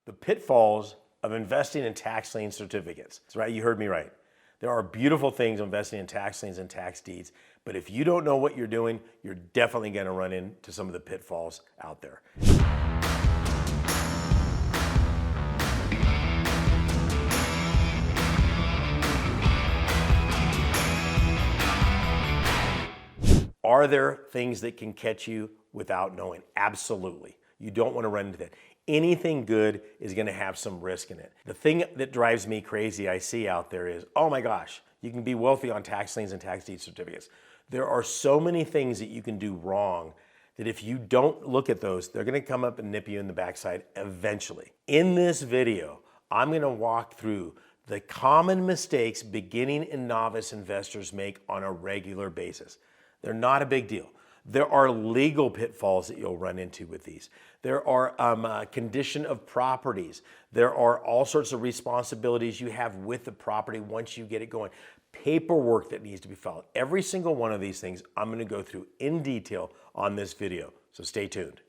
The pitfalls of investing in tax lien certificates. That's right, you heard me right. There are beautiful things investing in tax liens and tax deeds, but if you don't know what you're doing, you're definitely going to run into some of the pitfalls out there. Are there things that can catch you without knowing? Absolutely. You don't want to run into that. Anything good is going to have some risk in it. The thing that drives me crazy I see out there is, oh my gosh, you can be wealthy on tax liens and tax deed certificates. There are so many things that you can do wrong that if you don't look at those, they're going to come up and nip you in the backside eventually. In this video, I'm going to walk through the common mistakes beginning and novice investors make on a regular basis. They're not a big deal. There are legal pitfalls that you'll run into with these. There are condition of properties. There are all sorts of responsibilities you have with the property once you get it going. Paperwork that needs to be filed. Every single one of these things I'm going to go through in detail on this video, so stay tuned.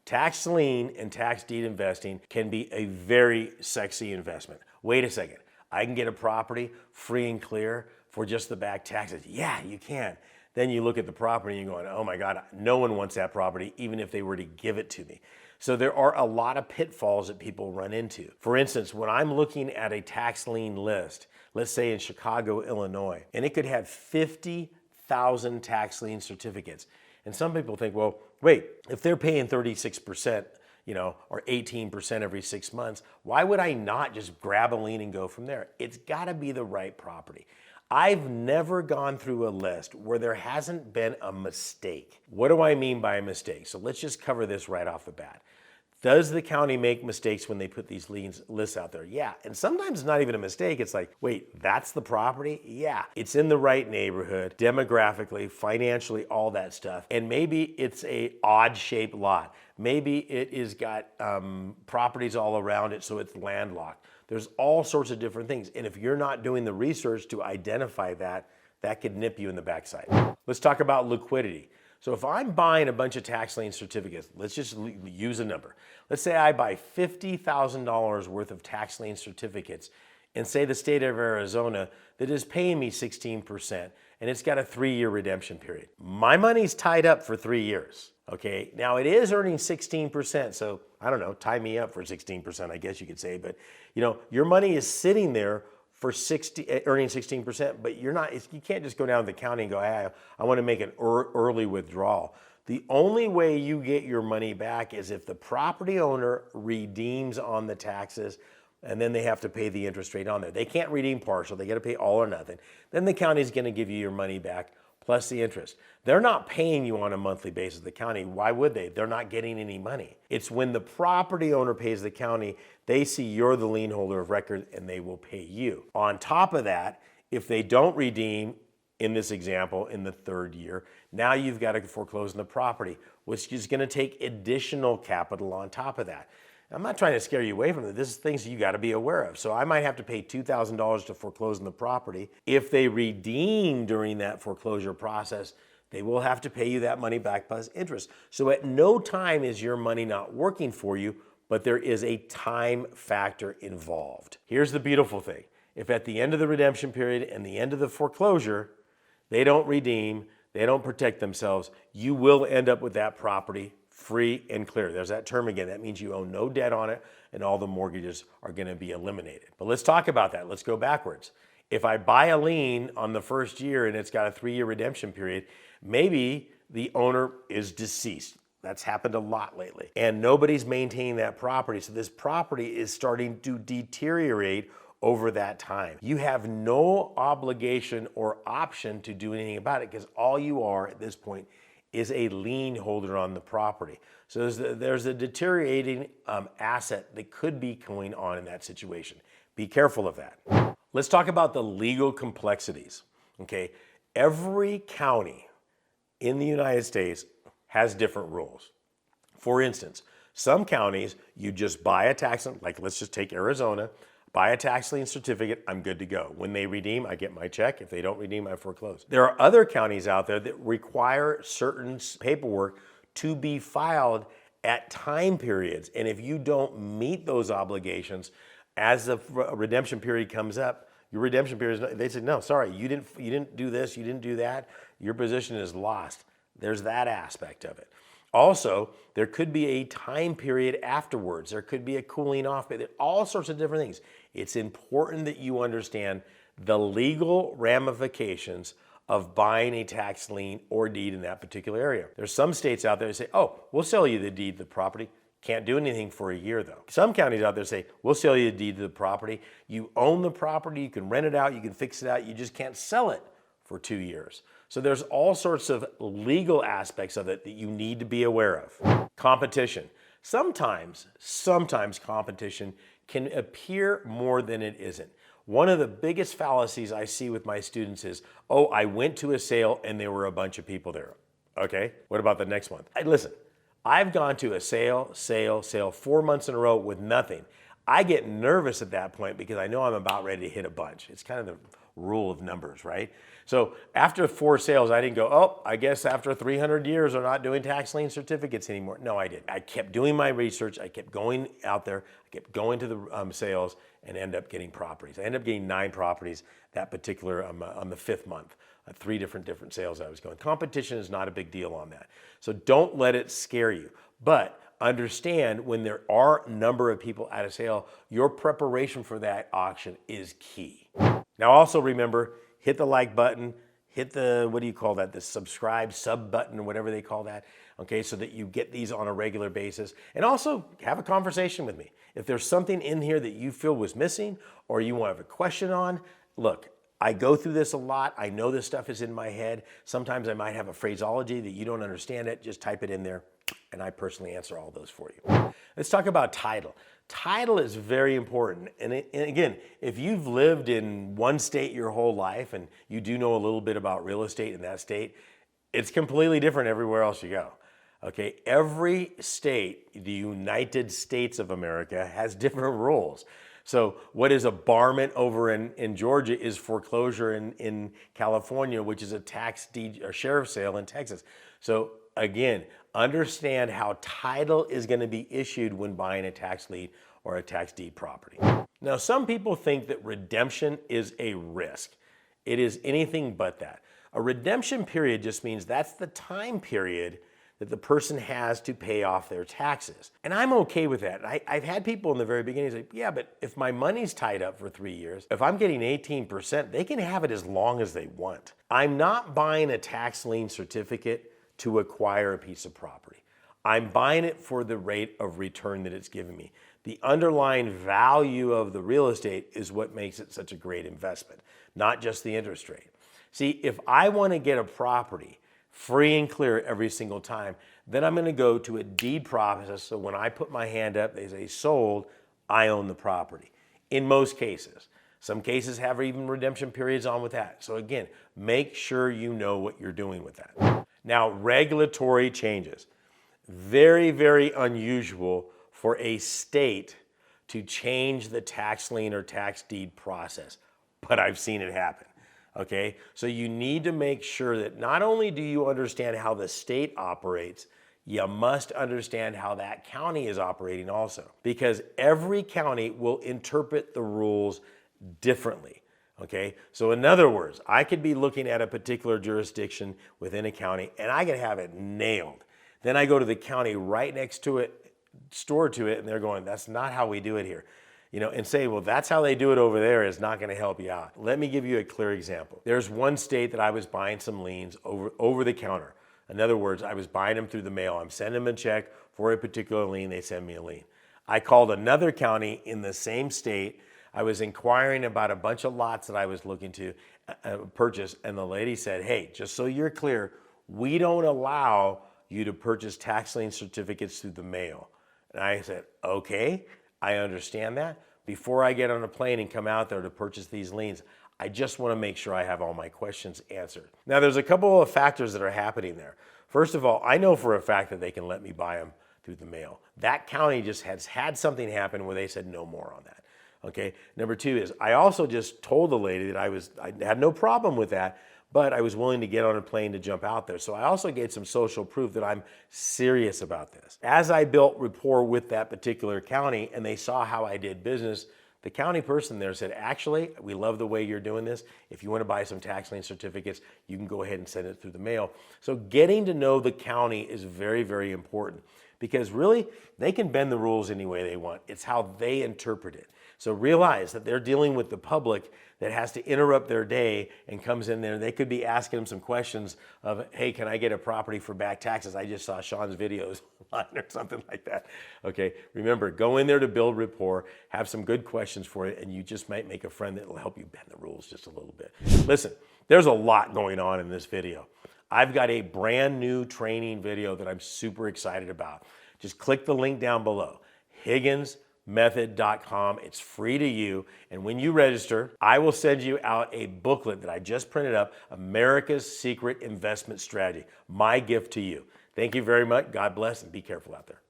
Tax lien and tax deed investing can be a very sexy investment. Wait a second, I can get a property free and clear for just the back taxes. Yeah, you can. Then you look at the property and you're going, oh my God, no one wants that property, even if they were to give it to me. So there are a lot of pitfalls that people run into. For instance, when I'm looking at a tax lien list, let's say in Chicago, Illinois, and it could have 50,000 tax lien certificates. And some people think, well, wait, if they're paying 36%, or 18% every 6 months, why would I not just grab a lien and go from there? It's gotta be the right property. I've never gone through a list where there hasn't been a mistake. What do I mean by a mistake? So let's just cover this right off the bat. Does the county make mistakes when they put these lists out there? Yeah, and sometimes it's not even a mistake. It's like, wait, that's the property? Yeah, it's in the right neighborhood, demographically, financially, all that stuff. And maybe it's a odd shaped lot. Maybe it has got properties all around it, so it's landlocked. There's all sorts of different things. And if you're not doing the research to identify that, that could nip you in the backside. Let's talk about liquidity. So if I'm buying a bunch of tax lien certificates, let's just use a number. Let's say I buy $50,000 worth of tax lien certificates and say the state of Arizona that is paying me 16% and it's got a 3-year redemption period. My money's tied up for 3 years, okay? Now it is earning 16%, so I don't know, tie me up for 16%, I guess you could say, but your money is sitting there for earning 16%, but you can't just go down to the county and go, hey, I want to make an early withdrawal. The only way you get your money back is if the property owner redeems on the taxes, and then they have to pay the interest rate on there. They can't redeem partial, they got to pay all or nothing. Then the county's going to give you your money back plus the interest. They're not paying you on a monthly basis, the county. Why would they? They're not getting any money. It's when the property owner pays the county, they see you're the lien holder of record and they will pay you. On top of that, if they don't redeem, in this example, in the 3rd year, now you've got to foreclose on the property, which is going to take additional capital on top of that. I'm not trying to scare you away from it. This is things you got to be aware of. So I might have to pay $2,000 to foreclose on the property. If they redeem during that foreclosure process, they will have to pay you that money back plus interest. So at no time is your money not working for you, but there is a time factor involved. Here's the beautiful thing. If at the end of the redemption period and the end of the foreclosure, they don't redeem, they don't protect themselves, you will end up with that property free and clear. There's that term again. That means you own no debt on it and all the mortgages are going to be eliminated. But let's talk about that. Let's go backwards. If I buy a lien on the 1st year and it's got a 3-year redemption period, maybe the owner is deceased. That's happened a lot lately. And nobody's maintaining that property. So this property is starting to deteriorate over that time. You have no obligation or option to do anything about it because all you are at this point is a lien holder on the property. So there's a deteriorating asset that could be going on in that situation. Be careful of that. Let's talk about the legal complexities, okay? Every county in the United States has different rules. For instance, some counties, you just buy a tax, like let's just take Arizona, buy a tax lien certificate, I'm good to go. When they redeem, I get my check. If they don't redeem, I foreclose. There are other counties out there that require certain paperwork to be filed at time periods. And if you don't meet those obligations, as the redemption period comes up, your redemption period, they say, no, sorry, you didn't do this, you didn't do that, your position is lost. There's that aspect of it. Also, there could be a time period afterwards. There could be a cooling off, but all sorts of different things. It's important that you understand the legal ramifications of buying a tax lien or deed in that particular area. There's some states out there that say, oh, we'll sell you the deed to the property. Can't do anything for a year though. Some counties out there say, we'll sell you the deed to the property. You own the property, you can rent it out, you can fix it out, you just can't sell it for 2 years. So there's all sorts of legal aspects of it that you need to be aware of. Competition. Sometimes competition can appear more than it isn't. One of the biggest fallacies I see with my students is, oh, I went to a sale and there were a bunch of people there. Okay, what about the next month? Listen, I've gone to a sale 4 months in a row with nothing. I get nervous at that point because I know I'm about ready to hit a bunch. It's kind of the rule of numbers, right? So after 4 sales, I didn't go, oh, I guess after 300 years they're not doing tax lien certificates anymore. No, I didn't. I kept doing my research. I kept going out there. I kept going to the sales and end up getting properties. I ended up getting 9 properties that particular on the 5th month. 3 different sales I was going. Competition is not a big deal on that. So don't let it scare you. But understand when there are a number of people at a sale, your preparation for that auction is key. Now also remember, hit the like button, hit the, what do you call that? The subscribe, sub button, or whatever they call that. Okay, so that you get these on a regular basis. And also have a conversation with me. If there's something in here that you feel was missing or you want to have a question on, look, I go through this a lot. I know this stuff is in my head. Sometimes I might have a phraseology that you don't understand it. Just type it in there and I personally answer all those for you. Let's talk about title. Title is very important. And again, if you've lived in one state your whole life and you do know a little bit about real estate in that state, it's completely different everywhere else you go. Okay, every state, the United States of America, has different rules. So what is a barment over in Georgia is foreclosure in California, which is a tax deed or sheriff sale in Texas. So again, understand how title is going to be issued when buying a tax lien or a tax deed property. Now, some people think that redemption is a risk. It is anything but that. A redemption period just means that's the time period that the person has to pay off their taxes. And I'm okay with that. I've had people in the very beginning say, yeah, but if my money's tied up for 3 years, if I'm getting 18%, they can have it as long as they want. I'm not buying a tax lien certificate to acquire a piece of property. I'm buying it for the rate of return that it's giving me. The underlying value of the real estate is what makes it such a great investment, not just the interest rate. See, if I want to get a property free and clear every single time, then I'm going to go to a deed process. So when I put my hand up, they say sold, I own the property. In most cases. Some cases have even redemption periods on with that. So again, make sure you know what you're doing with that. Now, regulatory changes. Very, very unusual for a state to change the tax lien or tax deed process, but I've seen it happen. Okay, so you need to make sure that not only do you understand how the state operates, you must understand how that county is operating also, because every county will interpret the rules differently. Okay, so in other words, I could be looking at a particular jurisdiction within a county and I could have it nailed. Then I go to the county right next to it, store to it, and they're going, that's not how we do it here. You know, and say, well, that's how they do it over there is not going to help you out. Let me give you a clear example. There's one state that I was buying some liens over the counter. In other words, I was buying them through the mail. I'm sending them a check for a particular lien. They send me a lien. I called another county in the same state. I was inquiring about a bunch of lots that I was looking to purchase. And the lady said, hey, just so you're clear, we don't allow you to purchase tax lien certificates through the mail. And I said, okay. I understand that. Before I get on a plane and come out there to purchase these liens, I just want to make sure I have all my questions answered. Now, there's a couple of factors that are happening there. First of all, I know for a fact that they can let me buy them through the mail. That county just has had something happen where they said no more on that. Okay. Number 2 is I also just told the lady that I had no problem with that, but I was willing to get on a plane to jump out there. So I also gave some social proof that I'm serious about this. As I built rapport with that particular county and they saw how I did business, the county person there said, actually, we love the way you're doing this. If you want to buy some tax lien certificates, you can go ahead and send it through the mail. So getting to know the county is very, very important because really they can bend the rules any way they want. It's how they interpret it. So realize that they're dealing with the public that has to interrupt their day and comes in there. They could be asking them some questions of, hey, can I get a property for back taxes? I just saw Sean's videos online or something like that. Okay, remember, go in there to build rapport, have some good questions for it, and you just might make a friend that will help you bend the rules just a little bit. Listen, there's a lot going on in this video. I've got a brand new training video that I'm super excited about. Just click the link down below, HigginsMethod.com. It's free to you. And when you register, I will send you out a booklet that I just printed up, America's Secret Investment Strategy, my gift to you. Thank you very much. God bless and be careful out there.